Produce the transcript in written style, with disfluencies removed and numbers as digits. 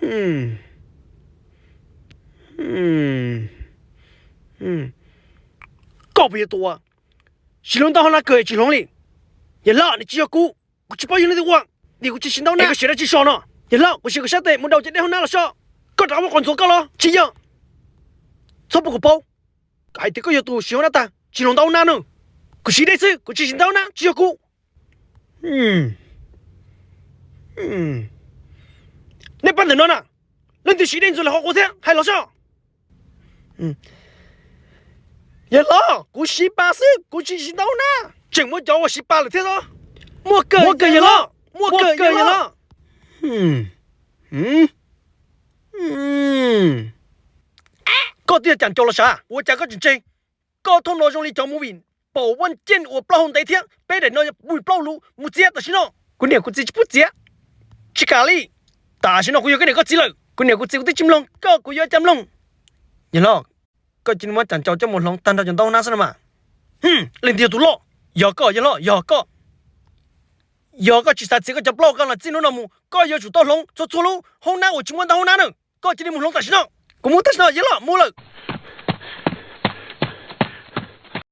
嗯嗯嗯，告别多，形容到那个形容里，也老你只要估，我只包有你的话，你我只行到那个写的只少呢，也老我写个下代，我到这里好拿了少，个打我管做够了，只样，做不个包，还得个要多形容那单，形容到那呢，我写的是我只行到那只要估，那办得呢？恁哋洗脸做嚟學我聽，係老少。也老，我18歲，我只知道呢。怎麼叫我18了？聽說？莫個也老，莫個也老。個啲人做了啥？我講個真正，個通內容裡就冇變，保溫間我包紅地聽，俾人內會包路，冇接就先咯。佢哋佢自己不接，去咖喱，但係我佢要跟你個資料。กูเนี่ยกูจิวที่จิ้มลงก็กูยอจำลงอย่าล้อก็จินว่าจันเจ้าจะหมดลงตันเราจนต้องน่าสนมาเล่นเดียวตัวล้อย่าก็อย่าล้ออย่าก็จิตสัตย์เสียก็จะปล้อกันละจินโนนามูก็อย่าจุดต้องลงจู่ๆรู้ห้องน้า我จิมวัน到ห้องน้านึงก็จินมึงลงแต่สิเนาะกูมึงแต่สิเนาะอย่าล้อมูเลย